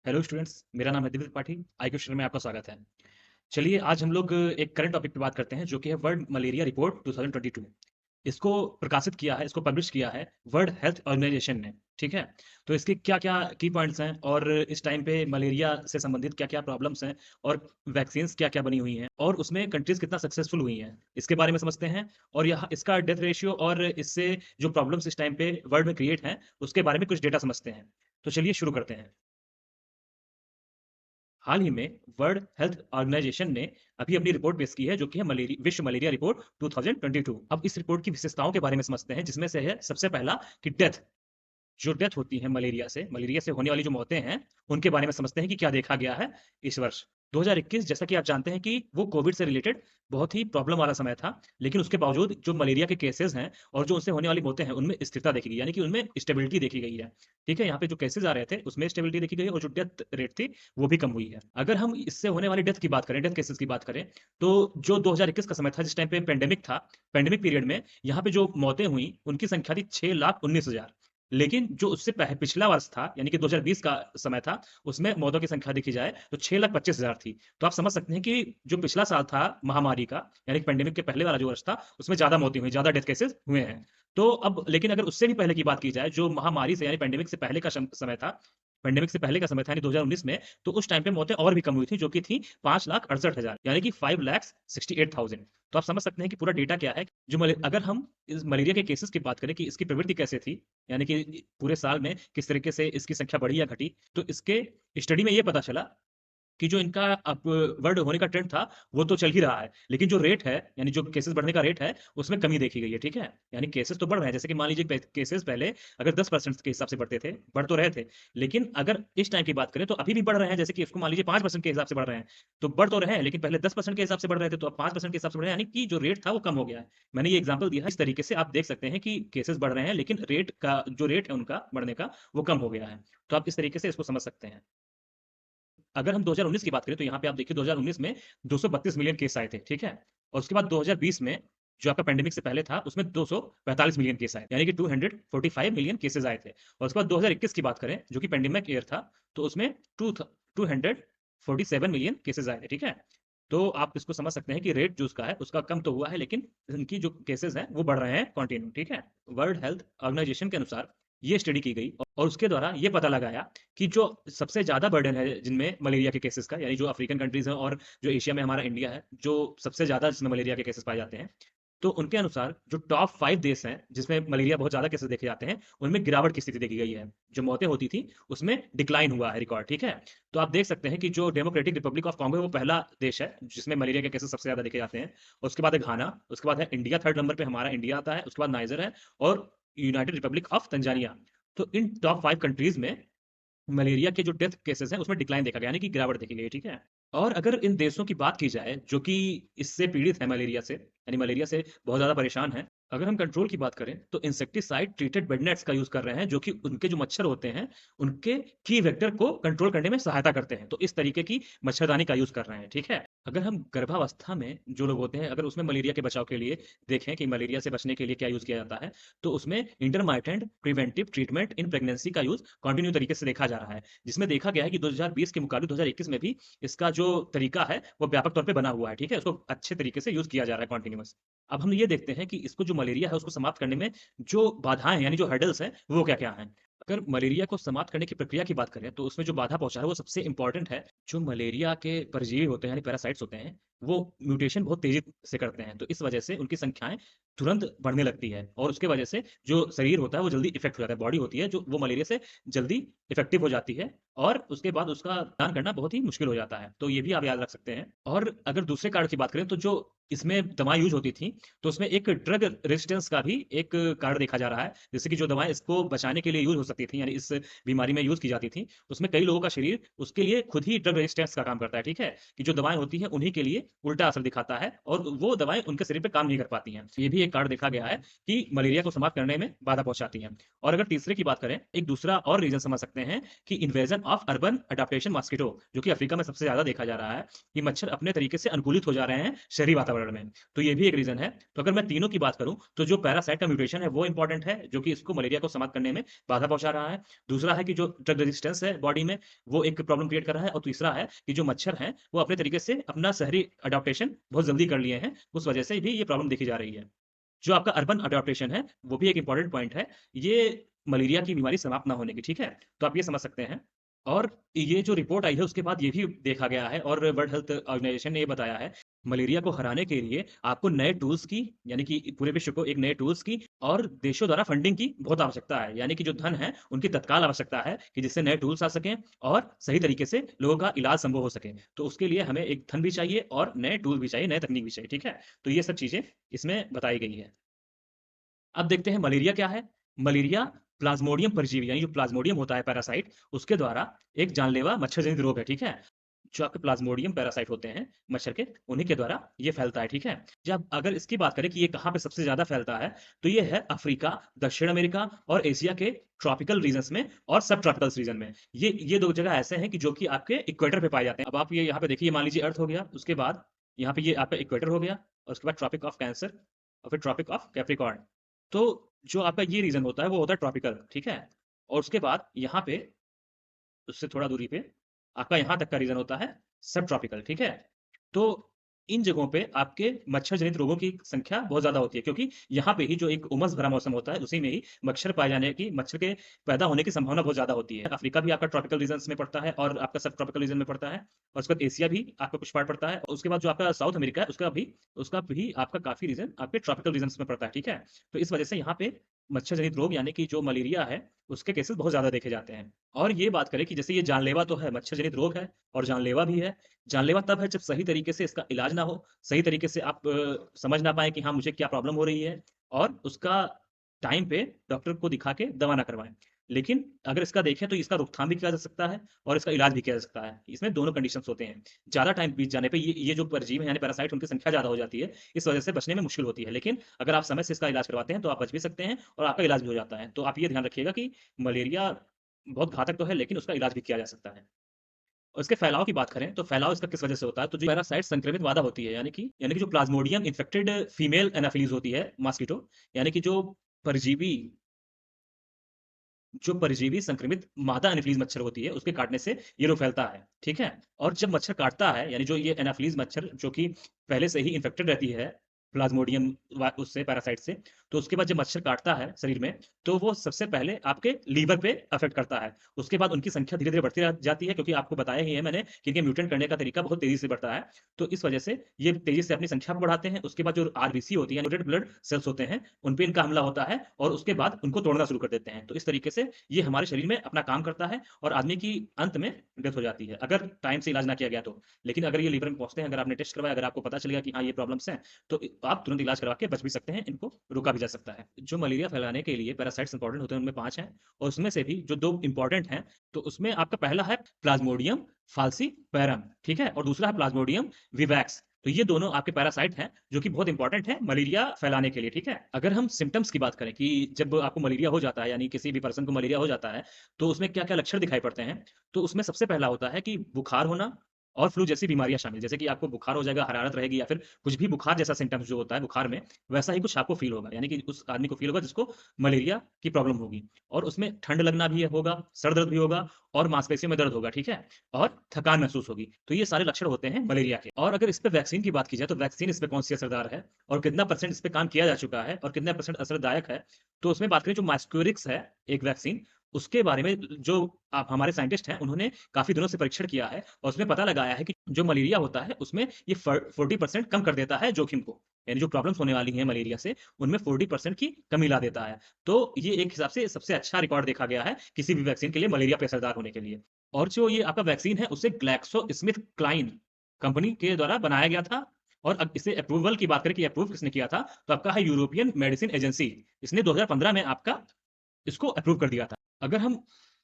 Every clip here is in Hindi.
हेलो स्टूडेंट्स, मेरा नाम है दिव्य त्रिपाठी। आई क्यू में आपका स्वागत है। चलिए आज हम लोग एक करंट टॉपिक पे बात करते हैं जो कि है वर्ल्ड मलेरिया रिपोर्ट 2022। इसको प्रकाशित किया है, इसको पब्लिश किया है वर्ल्ड हेल्थ ऑर्गेनाइजेशन ने। ठीक है। तो इसके क्या क्या की पॉइंट्स हैं और इस टाइम पे मलेरिया से संबंधित क्या क्या प्रॉब्लम्स हैं और वैक्सीन्स क्या क्या बनी हुई हैं और उसमें कंट्रीज कितना सक्सेसफुल हुई हैं, इसके बारे में समझते हैं। और यहाँ इसका डेथ रेशियो और इससे जो प्रॉब्लम्स इस टाइम पे वर्ल्ड में क्रिएट हैं उसके बारे में कुछ डेटा समझते हैं। तो चलिए शुरू करते हैं। हाल ही में वर्ल्ड हेल्थ ऑर्गेनाइजेशन ने अभी अपनी रिपोर्ट पेश की है जो कि है मलेरिया विश्व मलेरिया रिपोर्ट 2022। अब इस रिपोर्ट की विशेषताओं के बारे में समझते हैं, जिसमें से है सबसे पहला कि डेथ, जो डेथ होती है मलेरिया से होने वाली जो मौतें हैं उनके बारे में समझते हैं कि क्या देखा गया है इस वर्ष 2021। जैसा कि आप जानते हैं कि वो कोविड से रिलेटेड बहुत ही प्रॉब्लम वाला समय था, लेकिन उसके बावजूद जो मलेरिया के केसेस हैं और जो उनसे होने वाली मौतें हैं उनमें स्थिरता देखी गई, यानी कि उनमें स्टेबिलिटी देखी गई है। ठीक है, यहाँ पे जो केसेस आ रहे थे उसमें स्टेबिलिटी देखी गई और जो डेथ रेट थी वो भी कम हुई है। अगर हम इससे होने वाली डेथ की बात करें, डेथ केसेस की बात करें, तो जो 2021 का समय था जिस टाइम पे पेंडेमिक था, पेंडेमिक पीरियड में यहाँ पे जो मौतें हुई उनकी संख्या थी 6,19,000। लेकिन जो उससे पिछला वर्ष था यानी कि 2020 का समय था, उसमें मौतों की संख्या देखी जाए तो 6,25,000 थी। तो आप समझ सकते हैं कि जो पिछला साल था महामारी का, यानी कि पेंडेमिक के पहले वाला जो वर्ष था, उसमें ज़्यादा मौतें हुई, ज़्यादा डेथ केसेस हुए हैं। तो अब लेकिन अगर उससे भी पहले की बात की जाए, जो महामारी से यानी पेंडेमिक से पहले का समय था, पेंडेमिक से पहले का समय था यानी 2019 में, तो उस टाइम पे मौतें और भी कम हुई थी, जो कि थी 5,68,000 यानी कि 5,68,000। तो आप समझ सकते हैं कि पूरा डेटा क्या है। जो अगर हम इस मलेरिया के केसेस की बात करें कि इसकी प्रवृत्ति कैसे थी, यानी कि पूरे साल में किस तरीके से इसकी संख्या बढ़ी या घटी, तो इसके स्टडी में ये पता चला कि जो इनका अपवर्ड होने का ट्रेंड था वो तो चल ही रहा है, लेकिन जो रेट है यानी जो केसेस बढ़ने का रेट है उसमें कमी देखी गई है। ठीक है, यानी केसेस तो बढ़ रहे हैं, जैसे कि मान लीजिए केसेस पहले अगर 10% के हिसाब से बढ़ते थे, बढ़ तो रहे थे, लेकिन अगर इस टाइम की बात करें तो अभी भी बढ़ रहे हैं। जैसे कि इसको मान लीजिए 5% के हिसाब से बढ़ रहे हैं, तो बढ़ तो रहे हैं, लेकिन पहले 10% के हिसाब से बढ़ रहे थे, तो अब 5% के हिसाब से बढ़ रहे हैं, यानी कि जो रेट था वो कम हो गया है। मैंने ये एग्जाम्पल दिया है, इस तरीके से आप देख सकते हैं कि केसेस बढ़ रहे हैं लेकिन रेट का जो रेट है उनका बढ़ने का वो कम हो गया है। तो आप इस तरीके से इसको समझ सकते हैं। अगर हम 2019 की बात करें तो यहाँ पे आप देखिए 2019 में 232 मिलियन केस आए थे। ठीक है, और उसके बाद 2020 में जो आपका पेंडेमिक से पहले था उसमें 245 मिलियन केस आए, यानी कि 245 मिलियन केसेस आए थे। और उसके बाद 2021 की बात करें जो कि पेंडेमिक ईयर था, तो उसमें 247 मिलियन केसेस आए थे। ठीक है, तो आप इसको समझ सकते हैं कि रेट जो उसका है उसका कम तो हुआ है, लेकिन इनकी जो केसेस हैं वो बढ़ रहे हैं कंटिन्यू। ठीक है, वर्ल्ड हेल्थ ऑर्गेनाइजेशन के अनुसार ये स्टडी की गई और उसके द्वारा ये पता लगाया कि जो सबसे ज़्यादा बर्डन है जिनमें मलेरिया के केसेस का, यानी जो अफ्रीकन कंट्रीज़ हैं और जो एशिया में हमारा इंडिया है, जो सबसे ज़्यादा जिसमें मलेरिया के केसेस पाए जाते हैं, तो उनके अनुसार जो टॉप 5 देश हैं जिसमें मलेरिया बहुत ज़्यादा केसेस देखे जाते हैं, उनमें गिरावट की स्थिति देखी गई है। जो मौतें होती थी, उसमें डिक्लाइन हुआ है रिकॉर्ड। ठीक है? तो आप देख सकते हैं कि जो डेमोक्रेटिक रिपब्लिक ऑफ कांगो है, वो पहला देश है जिसमें मलेरिया के केसेस सबसे ज़्यादा देखे जाते हैं। और उसके बाद है घाना, उसके बाद है इंडिया, 3rd नंबर पे हमारा इंडिया आता है, उसके बाद नाइजर है और यूनाइटेड रिपब्लिक ऑफ तंजानिया। तो इन टॉप 5 कंट्रीज़ में मलेरिया के जो डेथ केसेस हैं उसमें डिक्लाइन देखा गया, यानी कि गिरावट देखी गई। ठीक है, और अगर इन देशों की बात की जाए जो कि इससे पीड़ित है मलेरिया से, यानी मलेरिया से बहुत ज़्यादा परेशान है, अगर हम कंट्रोल की बात करें तो इंसेक्टिसाइड ट्रीटेड बेड नेट्स का यूज़ कर रहे हैं, जो कि उनके जो मच्छर होते हैं उनके की वेक्टर को कंट्रोल करने में सहायता करते हैं। तो इस तरीके की मच्छरदानी का यूज़ कर रहे हैं। ठीक है, अगर हम गर्भावस्था में जो लोग होते हैं, अगर उसमें मलेरिया के बचाव के लिए देखें कि मलेरिया से बचने के लिए क्या यूज़ किया जाता है, तो उसमें intermittent preventive treatment in pregnancy का यूज़ कंटिन्यू तरीके से देखा जा रहा है, जिसमें देखा गया है कि 2020 के मुकाबले 2021 में भी इसका जो तरीका है वो व्यापक तौर पे बना हुआ है। ठीक है, उसको अच्छे तरीके से यूज़ किया जा रहा है कंटिन्यूअस। अब हम ये देखते हैं कि इसको जो मलेरिया है उसको समाप्त करने में जो बाधाएँ यानी जो हर्डल्स हैं वो क्या-क्या हैं? अगर मलेरिया को समाप्त करने की प्रक्रिया की बात करें तो उसमें जो बाधा पहुँचा है वो सबसे इम्पोर्टेंट है। जो मलेरिया के परजीवी होते हैं यानी पैरासाइट्स होते हैं, वो म्यूटेशन बहुत तेज़ी से करते हैं। तो इस वजह से उनकी संख्याएँ तुरंत बढ़ने लगती है और उसके वजह से जो शरीर होता है वो जल्दी इफ़ेक्ट हो जाता है। बॉडी होती है जो वो मलेरिया से जल्दी इफ़ेक्टिव हो जाती है और उसके बाद उसका निदान करना बहुत ही मुश्किल हो जाता है। तो ये भी आप याद रख सकते हैं। और अगर दूसरे कारण की बात करें तो जो इसमें दवाएँ यूज़ होती थी, तो उसमें एक ड्रग रेजिस्टेंस का भी एक कारण देखा जा रहा है। जैसे कि जो दवाएँ इसको बचाने के लिए यूज़ हो सकती थी, यानी इस बीमारी में यूज़ की जाती थी, उसमें कई लोगों का शरीर उसके लिए खुद ही ड्रग रेजिस्टेंस का काम करता है। ठीक है? कि जो दवाएँ होती हैं उन्हीं के लिए उल्टा असर दिखाता है और वो दवाएँ उनके शरीर पे काम नहीं कर पाती हैं। ये भी एक कारण देखा गया है कि मलेरिया को समाप्त करने में बाधा पहुंचाती हैं। और अगर तीसरे की बात करें, एक दूसरा और रीजन समझ सकते हैं कि invasion of urban adaptation mosquito, जो कि अफ्रीका में सबसे ज्यादा देखा जा रहा है कि मच्छर अपने तरीके से अनुकूलित हो जा रहे हैं शहरी वातावरण में। तो ये भी एक रीजन है। तो अगर मैं तीनों की बात करूं तो जो पैरासाइट का म्यूटेशन है वो इंपॉर्टेंट है, जो कि इसको मलेरिया को समाप्त करने में बाधा पहुंचा रहा है। दूसरा है कि जो ड्रग रेजिस्टेंस है बॉडी में, वो एक प्रॉब्लम क्रिएट कर रहा है। और तीसरा है कि जो मच्छर हैं वो अपने तरीके से अपना शहरी अडॉप्टेशन बहुत जल्दी कर लिए हैं, उस वजह से भी ये प्रॉब्लम देखी जा रही है। जो आपका अर्बन अडॉप्टेशन है वो भी एक इंपॉर्टेंट पॉइंट है, ये मलेरिया की बीमारी समाप्त ना होने की, ठीक है? तो आप ये समझ सकते हैं। और ये जो रिपोर्ट आई है उसके बाद ये भी देखा गया है और वर्ल्ड हेल्थ ऑर्गेनाइजेशन ने ये बताया है, मलेरिया को हराने के लिए आपको नए टूल्स की, यानी कि पूरे विश्व को एक नए टूल्स की और देशों द्वारा फंडिंग की बहुत आवश्यकता है। यानी कि जो धन है उनकी तत्काल आवश्यकता है कि जिससे नए टूल्स आ सकें और सही तरीके से लोगों का इलाज संभव हो सके। तो उसके लिए हमें एक धन भी चाहिए और नए टूल भी चाहिए, नए तकनीक भी चाहिए, ठीक है? तो ये सब चीज़ें इसमें बताई गई है। अब देखते हैं मलेरिया क्या है? मलेरिया प्लाज्मोडियम परजीवी, यानी जो प्लाज्मोडियम होता है पैरासाइट, उसके द्वारा एक जानलेवा मच्छर जनित रोग है, ठीक है? जो आपके प्लाज्मोडियम पैरासाइट होते हैं मच्छर के, उन्हीं के द्वारा ये फैलता है, ठीक है? जब अगर इसकी बात करें कि ये कहाँ पे सबसे ज़्यादा फैलता है, तो ये है अफ्रीका, दक्षिण अमेरिका और एशिया के ट्रॉपिकल रीजन्स में और सब ट्रॉपिकल्स रीजन में। ये 2 जगह ऐसे हैं कि जो कि आपके इक्वेटर पे पाए जाते हैं। अब आप ये यहाँ पे देखिए, मान लीजिए अर्थ हो गया, उसके बाद यहाँ पे ये आपका इक्वेटर हो गया और उसके बाद ट्रॉपिक ऑफ कैंसर और फिर ट्रॉपिक ऑफ कैप्रिकॉर्न। तो जो आपका ये रीजन होता है वो होता है ट्रॉपिकल, ठीक है? और उसके बाद यहाँ पे उससे थोड़ा दूरी पे आपका यहाँ तक का रीजन होता है सब ट्रॉपिकल, ठीक है? तो इन जगहों पे आपके मच्छर जनित रोगों की संख्या बहुत ज़्यादा होती है, क्योंकि यहाँ पे ही जो एक उमस भरा मौसम होता है, उसी में ही मच्छर पाए जाने की, मच्छर के पैदा होने की संभावना बहुत ज़्यादा होती है। अफ्रीका भी आपका ट्रॉपिकल रीजन्स में पड़ता है और आपका सब ट्रॉपिकल रीजन में पड़ता है और उसके बाद एशिया भी आपका कुछ पार्ट पड़ता है और उसके बाद जो आपका साउथ अमेरिका है, उसका भी आपका काफ़ी रीजन आपके ट्रॉपिकल रीजन्स में पड़ता है, ठीक है? तो इस वजह से यहाँ पे मच्छर जनित रोग, यानी कि जो मलेरिया है, उसके केसेस बहुत ज़्यादा देखे जाते हैं। और ये बात करें कि जैसे ये जानलेवा तो है, मच्छर जनित रोग है और जानलेवा भी है। जानलेवा तब है जब सही तरीके से इसका इलाज ना हो, सही तरीके से आप समझ ना पाएँ कि हाँ, मुझे क्या प्रॉब्लम हो रही है और उसका टाइम पे डॉक्टर को दिखा के दवा ना करवाएँ। लेकिन अगर इसका देखें तो इसका रोकथाम भी किया जा सकता है और इसका इलाज भी किया जा सकता है। इसमें दोनों कंडीशंस होते हैं। ज़्यादा टाइम बीत जाने पे ये जो परजीवी हैं, यानी पैरासाइट, उनकी संख्या ज़्यादा हो जाती है। इस वजह से बचने में मुश्किल होती है। लेकिन अगर आप समय से इसका इलाज करवाते हैं तो आप बच भी सकते हैं और आपका इलाज भी हो जाता है। तो आप ये ध्यान रखिएगा कि मलेरिया बहुत घातक तो है, लेकिन उसका इलाज भी किया जा सकता है। और इसके फैलाव की बात करें तो फैलाव इसका किस वजह से होता है, तो जो पैरासाइट संक्रमित मादा होती है, यानी कि जो प्लाज्मोडियम इन्फेक्टेड फीमेल एनाफिलीज होती है मॉस्किटो, यानी कि परजीवी जो परजीवी संक्रमित मादा एनाफिलीज मच्छर होती है, उसके काटने से ये रोग फैलता है, ठीक है? और जब मच्छर काटता है, यानी जो ये एनाफिलीज मच्छर जो कि पहले से ही इन्फेक्टेड रहती है प्लाज्मोडियम उससे, पैरासाइट से, तो उसके बाद जब मच्छर काटता है शरीर में, तो वो सबसे पहले आपके लीवर पे अफेक्ट करता है। उसके बाद उनकी संख्या धीरे-धीरे बढ़ती जाती है, क्योंकि आपको बताया ही है मैंने कि इनके म्यूटेंट करने का तरीका बहुत तेज़ी से बढ़ता है। तो इस वजह से ये तेज़ी से अपनी संख्या को बढ़ाते हैं। उसके बाद जो आरबीसी होती है, रेड ब्लड सेल्स होते हैं, उन पे इनका हमला होता है और उसके बाद उनको तोड़ना शुरू कर देते हैं। तो इस तरीके से ये हमारे शरीर में अपना काम करता है और आदमी की अंत में डेथ हो जाती है, अगर टाइम से इलाज ना किया गया तो। लेकिन अगर ये लीवर में पहुँचते हैं, अगर आपने टेस्ट करवाया, अगर आपको पता चल गया कि हाँ, ये प्रॉब्लम्स हैं, तो आप तुरंत इलाज करवा के बच भी सकते हैं, इनको रोका भी जा सकता है। जो मलेरिया फैलाने के लिए पैरासाइट्स इंपॉर्टेंट होते हैं, उनमें 5 हैं और उसमें से भी जो 2 इंपॉर्टेंट हैं, तो उसमें आपका पहला है प्लाज्मोडियम फाल्सीपैरम, ठीक है? और दूसरा है प्लाज्मोडियम विवैक्स। तो ये दोनों आपके पैरासाइट हैं, जो कि बहुत इंपॉर्टेंट हैं मलेरिया फैलाने के लिए, ठीक है? अगर हम सिम्पटम्स की बात करें कि जब आपको मलेरिया हो जाता है, यानी किसी भी पर्सन को मलेरिया हो जाता है, तो उसमें क्या-क्या लक्षण दिखाई पड़ते हैं? तो उसमें सबसे पहला होता है कि बुखार होना और फ्लू जैसी बीमारियाँ शामिल। जैसे कि आपको बुखार हो जाएगा, हरारत रहेगी या फिर कुछ भी बुखार जैसा सिम्पटम्स जो होता है बुखार में, वैसा ही कुछ आपको फ़ील होगा। यानी कि उस आदमी को फ़ील होगा जिसको मलेरिया की प्रॉब्लम होगी और उसमें ठंड लगना भी होगा, सर दर्द भी होगा और मांसपेशियों में दर्द होगा, ठीक है? और थकान महसूस होगी। तो ये सारे लक्षण होते हैं मलेरिया के। और अगर इस पे वैक्सीन की बात की जाए, तो वैक्सीन इस पे कौन-सी असरदार है और कितना परसेंट इस पे काम किया जा चुका है और कितना परसेंट असरदायक है, तो उसमें बात करें, जो मास्क्यूरिक्स है एक वैक्सीन, उसके बारे में जो आप हमारे साइंटिस्ट हैं, उन्होंने काफ़ी दिनों से परीक्षण किया है और उसमें पता लगाया है कि जो मलेरिया होता है, उसमें ये 40% कम कर देता है जोखिम को। यानी जो प्रॉब्लम्स होने वाली हैं मलेरिया से, उनमें 40% की कमी ला देता है। तो ये एक हिसाब से सबसे अच्छा रिकॉर्ड देखा गया है किसी भी वैक्सीन के लिए मलेरिया पे असरदार होने के लिए। और जो ये आपका वैक्सीन है, उसे ग्लैक्सोस्मिथक्लाइन कंपनी के द्वारा बनाया गया था और अब इसे अप्रूवल की बात करें कि अप्रूव किसने किया था, तो आपका है यूरोपियन मेडिसिन एजेंसी। इसने 2015 में आपका इसको अप्रूव कर दिया था। अगर हम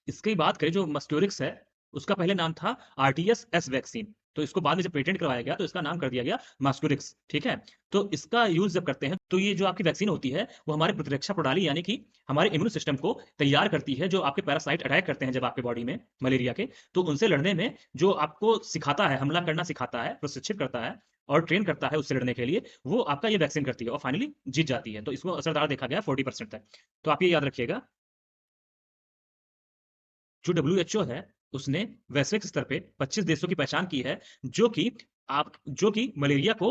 इसकी बात करें, जो मस्टोरिक्स है, उसका पहले नाम था आरटीएस-एस वैक्सीन। तो इसको बाद में जब पेटेंट करवाया गया तो इसका नाम कर दिया गया मास्कुरिक्स, ठीक है। तो इसका यूज जब करते हैं तो ये जो आपकी वैक्सीन होती है वो हमारे प्रतिरक्षा प्रणाली यानी कि हमारे इम्यून सिस्टम को तैयार करती है। जो आपके पैरासाइट अटैक करते हैं जब आपके बॉडी में मलेरिया के, तो उनसे लड़ने में जो आपको सिखाता है, हमला करना सिखाता है, प्रशिक्षित करता है और ट्रेन करता है उससे लड़ने के लिए, वो आपका ये वैक्सीन करती है और फाइनली जीत जाती है। तो इसको असरदार देखा गया 40% तक। तो आप ये याद रखिएगा, जो डब्ल्यूएचओ है उसने वैश्विक स्तर पे 25 देशों की पहचान की है जो कि मलेरिया को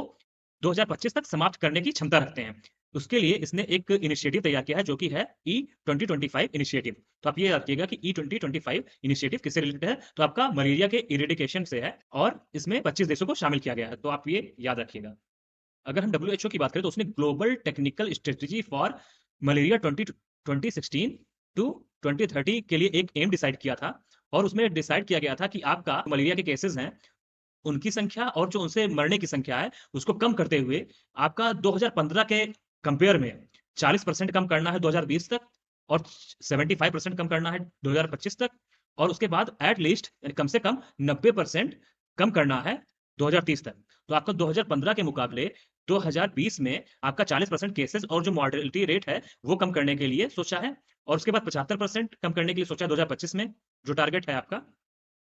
2025 तक समाप्त करने की क्षमता रखते हैं। उसके लिए इसने एक इनिशिएटिव तैयार किया है जो कि है E2025 इनिशिएटिव। तो आप ये याद रखिएगा कि E2025 इनिशिएटिव किससे रिलेटेड है, तो आपका मलेरिया के इरेडिकेशन से है और इसमें 25 देशों को शामिल किया गया है। तो आप ये याद रखिएगा। अगर हम डब्ल्यूएचओ की बात करें तो उसने global technical strategy for malaria 2016 to 2030 के लिए एक एम डिसाइड किया था और उसमें डिसाइड किया गया था कि आपका मलेरिया के केसेस हैं उनकी संख्या और जो उनसे मरने की संख्या है उसको कम करते हुए आपका 2015 के कंपेयर में 40% कम करना है 2020 तक और 75% कम करना है 2025 तक और उसके बाद एट लीस्ट कम से कम 90% कम करना है 2030 तक। तो आपका 2015 के मुकाबले 2020 में आपका 40% केसेस और जो मॉर्टेलिटी रेट है वो कम करने के लिए सोचा है और उसके बाद 75% कम करने के लिए सोचा है 2025 में। जो टारगेट है आपका,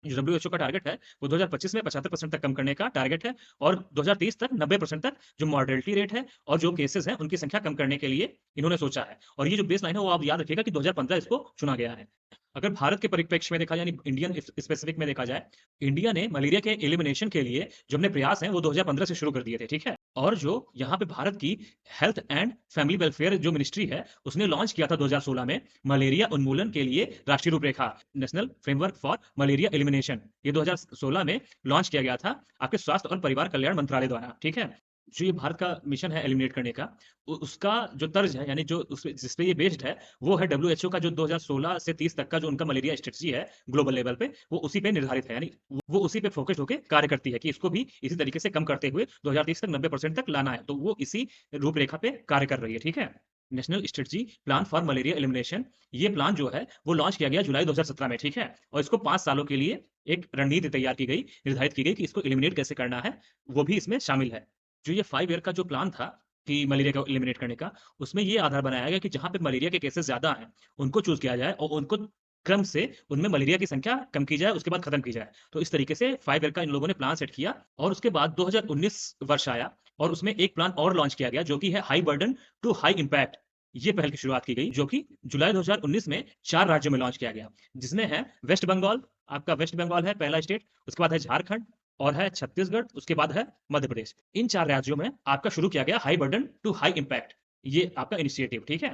जो डब्ल्यूएचओ का टारगेट है वो 2025 में 75% तक कम करने का टारगेट है और 2030 तक 90% तक जो मॉर्टेलिटी रेट है और जो केसेस हैं उनकी संख्या कम करने के लिए इन्होंने सोचा है। और ये जो बेस लाइन है वो आप याद रखिएगा कि 2015 इसको चुना गया है। अगर भारत के परिप्रेक्ष्य में देखा जाए, यानी इंडियन स्पेसिफिक में देखा जाए, इंडिया ने मलेरिया के एलिमिनेशन के लिए जो अपने प्रयास हैं वो 2015 से शुरू कर दिए थे, ठीक है। और जो यहाँ पे भारत की हेल्थ एंड फैमिली वेलफेयर जो मिनिस्ट्री है उसने लॉन्च किया था 2016 में मलेरिया उन्मूलन के लिए राष्ट्रीय रूपरेखा, national framework for malaria elimination. ये 2016 में लॉन्च किया गया था आपके स्वास्थ्य और परिवार कल्याण मंत्रालय द्वारा, ठीक है। जो ये भारत का मिशन है एलिमिनेट करने का, उसका जो तर्ज है यानी जो उस जिस पे ये बेस्ड है वो है डब्ल्यूएचओ का जो 2016 से 30 तक का जो उनका मलेरिया स्ट्रेटजी है ग्लोबल लेवल पे, वो उसी पे निर्धारित है। यानी वो उसी पे फोकस्ड होकर कार्य करती है कि इसको भी इसी तरीके से कम करते हुए 2030 तक 90% तक लाना है। तो वो इसी रूपरेखा पे कार्य कर रही है, ठीक है। National strategy plan for malaria elimination, ये प्लान जो है वो लॉन्च किया गया जुलाई 2017 में, ठीक है। और इसको 5 सालों के लिए एक रणनीति तैयार की गई, निर्धारित की गई कि इसको एलिमिनेट कैसे करना है, वो भी इसमें शामिल है। जो ये 5 ईयर का जो प्लान था कि मलेरिया को एलिमिनेट करने का, उसमें ये आधार बनाया गया कि जहाँ पे मलेरिया के केसेस ज़्यादा हैं, उनको चूज़ किया जाए और उनको क्रम से उनमें मलेरिया की संख्या कम की जाए, उसके बाद खत्म की जाए। तो इस तरीके से 5 ईयर का इन लोगों ने प्लान सेट किया और उसके बाद 2019 वर्ष आया और उसमें एक प्लान और लॉन्च किया गया जो कि है high burden to high impact. ये पहल की शुरुआत की गई जो कि जुलाई 2019 में 4 राज्यों में लॉन्च किया गया, जिसमें है वेस्ट बंगाल, आपका वेस्ट बंगाल है पहला स्टेट, उसके बाद है झारखंड और है छत्तीसगढ़, उसके बाद है मध्य प्रदेश। इन 4 राज्यों में आपका शुरू किया गया high burden to high impact, ये आपका इनिशिएटिव, ठीक है।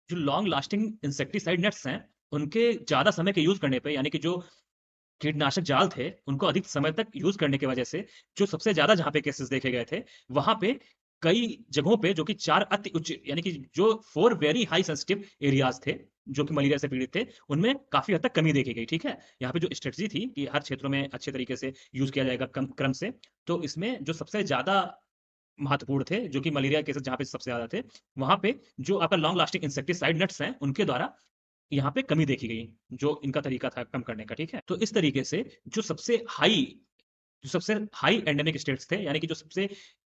जो लॉन्ग लास्टिंग इंसेक्टिसाइड नेट्स हैं, उनके ज़्यादा समय के यूज़ करने पे, यानी कि जो कीटनाशक जाल थे, उनको अधिक समय तक यूज़ करने की वजह से जो सबसे ज़्यादा जहाँ पे केसेस देखे गए थे, वहाँ पे कई जगहों पे जो कि 4 अति उच्च यानी कि जो 4 वेरी हाई सेंसिटिव एरियाज़ थे, जो कि मलेरिया से पीड़ित थे, उनमें काफ़ी हद तक कमी देखी गई, ठीक है। यहाँ पे जो स्ट्रेटजी थी कि हर क्षेत्रों में अच्छे तरीके से यूज़ किया जाएगा कम क्रम से, तो इसमें जो सबसे ज़्यादा महत्वपूर्ण थे, जो कि मलेरिया केसेस जहाँ पे सबसे ज़्यादा थे, वहाँ पे जो आपका लॉन्ग लास्टिंग इंसेक्टिसाइड नेट्स हैं, उनके द्वारा यहाँ पे कमी देखी गई, जो इनका तरीका था कम करने का, ठीक है। तो इस तरीके से जो सबसे हाई एंडेमिक स्टेट्स थे, यानी कि जो सबसे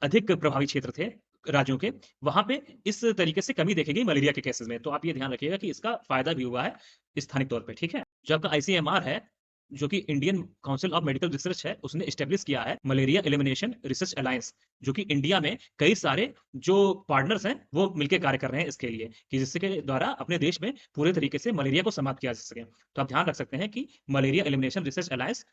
अधिक प्रभावी क्षेत्र थे राज्यों के, वहाँ पे इस तरीके से कमी देखी गई मलेरिया के केसेस में। तो आप ये ध्यान रखिएगा कि इसका फ़ायदा भी हुआ है स्थानिक तौर पे, ठीक है। जो आपका आईसीएमआर है, जो कि Indian council of medical research है, उसने एस्टेब्लिश किया है मलेरिया एलिमिनेशन रिसर्च अलायंस, जो कि इंडिया में कई सारे जो पार्टनर्स हैं, वो मिलके कार्य कर रहे हैं इसके लिए कि जिसके द्वारा अपने देश में पूरे तरीके से मलेरिया को समाप्त किया जा सके। तो आप ध्यान रख सकते हैं कि malaria elimination research alliance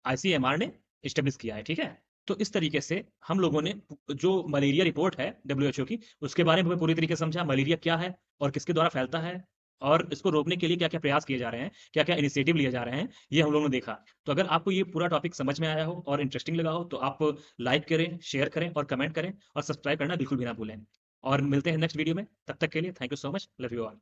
ICMR ने एस्टेब्लिश किया है, ठीक है। तो इस तरीके से हम लोगों ने जो मलेरिया रिपोर्ट है डब्ल्यूएचओ की, उसके बारे में पूरी तरीके से समझा, मलेरिया क्या है और किसके द्वारा फैलता है और इसको रोकने के लिए क्या-क्या प्रयास किए जा रहे हैं, क्या-क्या इनिशिएटिव लिए जा रहे हैं, ये हम लोगों ने देखा। तो अगर आपको ये पूरा टॉपिक समझ में आया हो और इंटरेस्टिंग लगा हो, तो आप लाइक करें, शेयर करें और कमेंट करें और सब्सक्राइब करना बिल्कुल भी ना भूलें। और मिलते हैं नेक्स्ट वीडियो में, तब तक के लिए thank you so much, love you all.